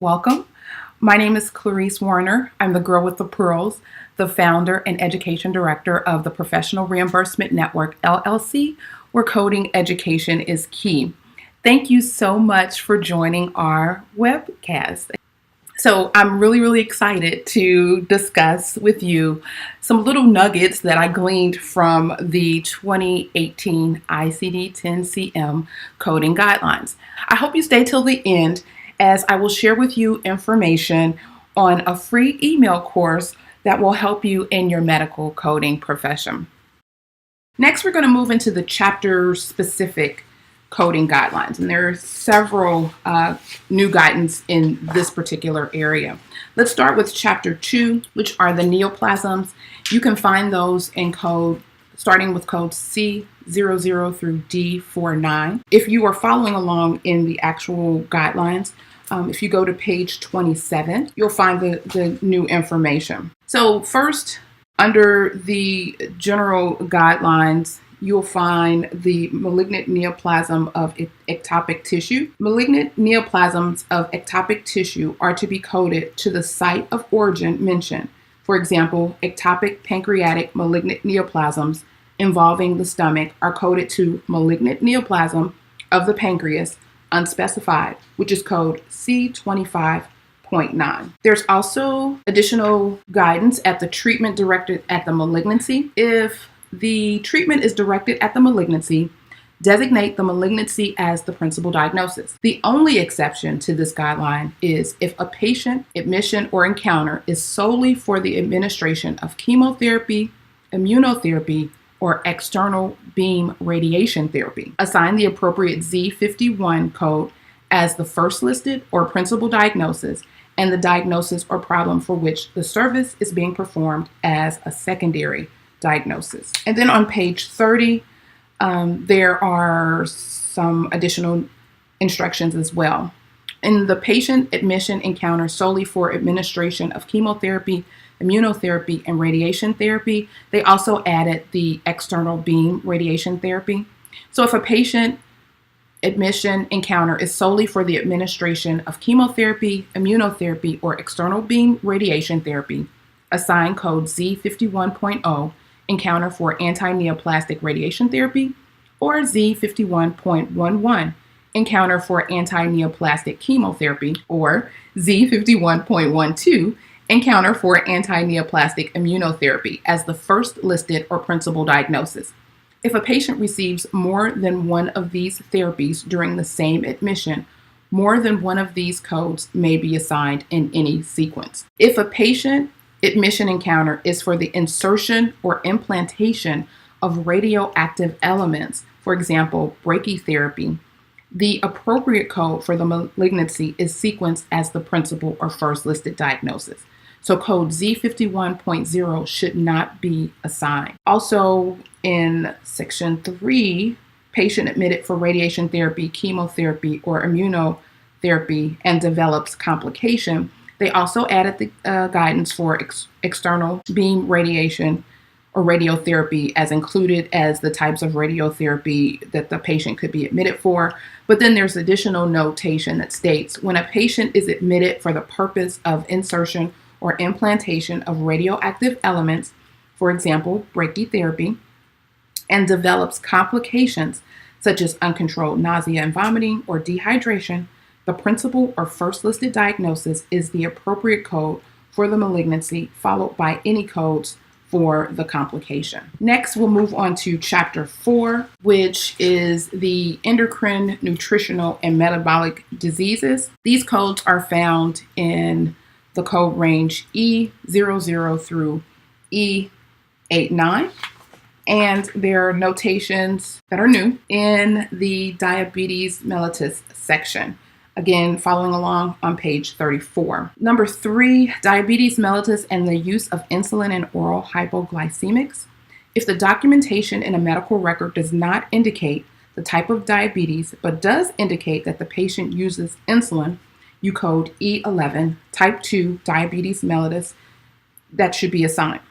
Welcome. My name is Clarice Warner. I'm the girl with the pearls, the founder and education director of the Professional Reimbursement Network, LLC, where coding education is key. Thank you so much for joining our webcast. So I'm really excited to discuss with you some little nuggets that I gleaned from the 2018 ICD 10-CM coding guidelines. I hope you stay till the end, as I will share with you information on a free email course that will help you in your medical coding profession. Next, we're going to move into the chapter-specific coding guidelines, and there are several new guidance in this particular area. Let's start with Chapter 2, which are the neoplasms. You can find those in code, starting with code C00 through D49. If you are following along in the actual guidelines, if you go to page 27, you'll find the new information. So first, under the general guidelines, you'll find the malignant neoplasm of ectopic tissue. Malignant neoplasms of ectopic tissue are to be coded to the site of origin mentioned. For example, ectopic pancreatic malignant neoplasms involving the stomach are coded to malignant neoplasm of the pancreas, unspecified, which is code C25.9. There's also additional guidance at the treatment directed at the malignancy. If the treatment is directed at the malignancy, designate the malignancy as the principal diagnosis. The only exception to this guideline is if a patient admission or encounter is solely for the administration of chemotherapy, immunotherapy, or external beam radiation therapy. Assign the appropriate Z51 code as the first listed or principal diagnosis, and the diagnosis or problem for which the service is being performed as a secondary diagnosis. And then on page 30, there are some additional instructions as well. In the patient admission encounter solely for administration of chemotherapy, immunotherapy, and radiation therapy, they also added the external beam radiation therapy. So if a patient admission encounter is solely for the administration of chemotherapy, immunotherapy, or external beam radiation therapy, assign code Z51.0 encounter for anti-neoplastic radiation therapy, or Z51.11 encounter for anti-neoplastic chemotherapy, or Z51.12 encounter for anti-neoplastic immunotherapy as the first listed or principal diagnosis. If a patient receives more than one of these therapies during the same admission, more than one of these codes may be assigned in any sequence. If a patient admission encounter is for the insertion or implantation of radioactive elements, for example, brachytherapy, the appropriate code for the malignancy is sequenced as the principal or first listed diagnosis. So code Z51.0 should not be assigned. Also in section 3, patient admitted for radiation therapy, chemotherapy, or immunotherapy and develops complication, they also added the guidance for external beam radiation or radiotherapy as included as the types of radiotherapy that the patient could be admitted for. But then there's additional notation that states when a patient is admitted for the purpose of insertion or implantation of radioactive elements, for example, brachytherapy, and develops complications such as uncontrolled nausea and vomiting or dehydration, the principal or first listed diagnosis is the appropriate code for the malignancy, followed by any codes for the complication. Next, we'll move on to Chapter 4, which is the endocrine, nutritional, and metabolic diseases. These codes are found in the code range E00 through E89. And there are notations that are new in the diabetes mellitus section. Again, following along on page 34. Number 3, diabetes mellitus and the use of insulin and oral hypoglycemics. If the documentation in a medical record does not indicate the type of diabetes, but does indicate that the patient uses insulin, you code E11, type 2 diabetes mellitus, that should be assigned.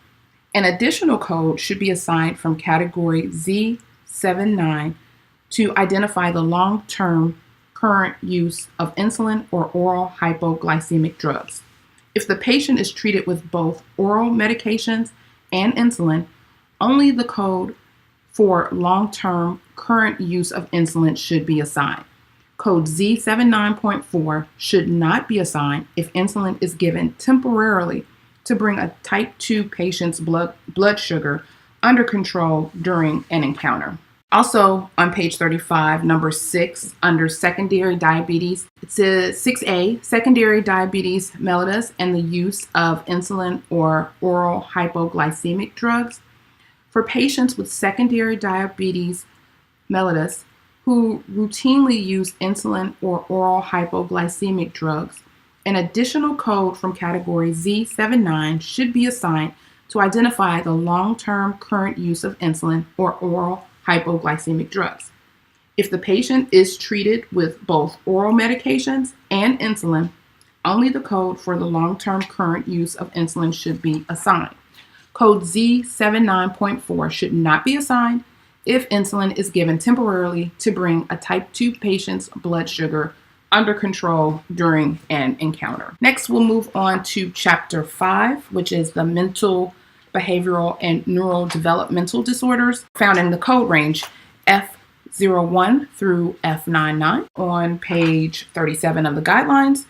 An additional code should be assigned from category Z79 to identify the long-term current use of insulin or oral hypoglycemic drugs. If the patient is treated with both oral medications and insulin, only the code for long-term current use of insulin should be assigned. Code Z79.4 should not be assigned if insulin is given temporarily to bring a type 2 patient's blood sugar under control during an encounter. Also on page 35, number 6, under secondary diabetes, it says 6A, secondary diabetes mellitus and the use of insulin or oral hypoglycemic drugs. For patients with secondary diabetes mellitus who routinely use insulin or oral hypoglycemic drugs, an additional code from category Z79 should be assigned to identify the long-term current use of insulin or oral hypoglycemic drugs. If the patient is treated with both oral medications and insulin, only the code for the long-term current use of insulin should be assigned. Code Z79.4 should not be assigned if insulin is given temporarily to bring a type 2 patient's blood sugar under control during an encounter. Next, we'll move on to chapter 5, which is the mental, behavioral, and neurodevelopmental disorders found in the code range F01 through F99. On page 37 of the guidelines,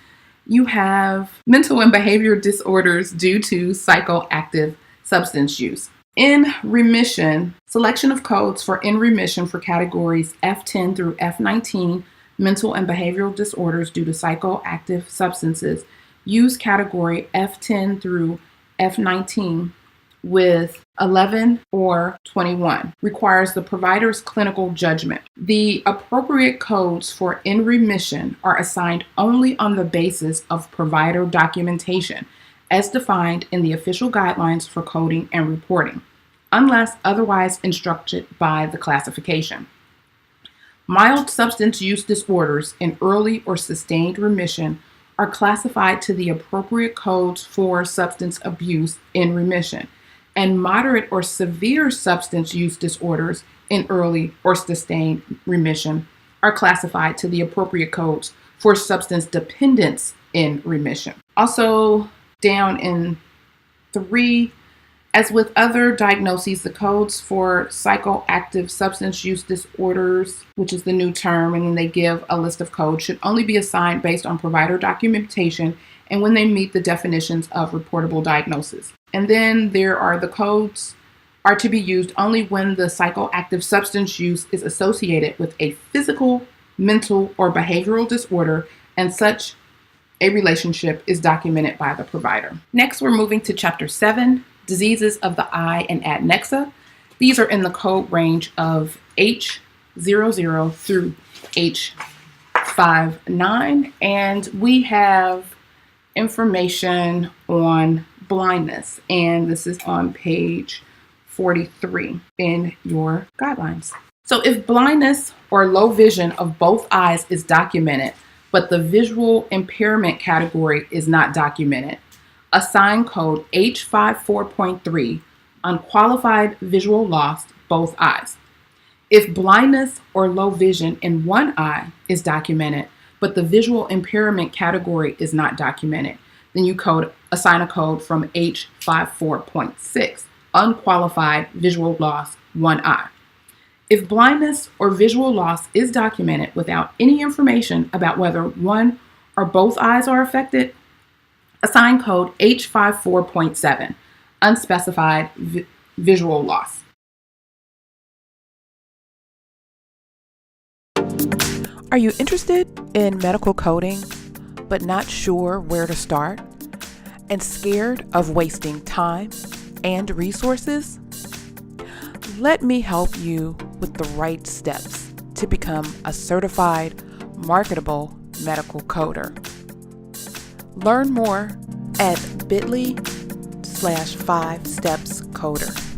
you have mental and behavior disorders due to psychoactive substance use. In remission, selection of codes for in remission for categories F10 through F19, mental and behavioral disorders due to psychoactive substances, use category F10 through F19 with 11 or 21. Requires the provider's clinical judgment. The appropriate codes for in remission are assigned only on the basis of provider documentation, as defined in the official guidelines for coding and reporting, unless otherwise instructed by the classification. Mild substance use disorders in early or sustained remission are classified to the appropriate codes for substance abuse in remission, and moderate or severe substance use disorders in early or sustained remission are classified to the appropriate codes for substance dependence in remission. Also, down in 3, as with other diagnoses, the codes for psychoactive substance use disorders, which is the new term, and then they give a list of codes, should only be assigned based on provider documentation and when they meet the definitions of reportable diagnosis. And then there are the codes are to be used only when the psychoactive substance use is associated with a physical, mental, or behavioral disorder, and such a relationship is documented by the provider. Next, we're moving to chapter 7, diseases of the eye and adnexa. These are in the code range of H00 through H59, and we have information on blindness, and this is on page 43 in your guidelines. So if blindness or low vision of both eyes is documented, but the visual impairment category is not documented, assign code H54.3, unqualified visual loss, both eyes. If blindness or low vision in one eye is documented, but the visual impairment category is not documented, then you assign a code from H54.6, unqualified visual loss, one eye. If blindness or visual loss is documented without any information about whether one or both eyes are affected, assign code H54.7, unspecified visual loss. Are you interested in medical coding, but not sure where to start, and scared of wasting time and resources? Let me help you with the right steps to become a certified, marketable medical coder. Learn more at bit.ly/5stepscoder.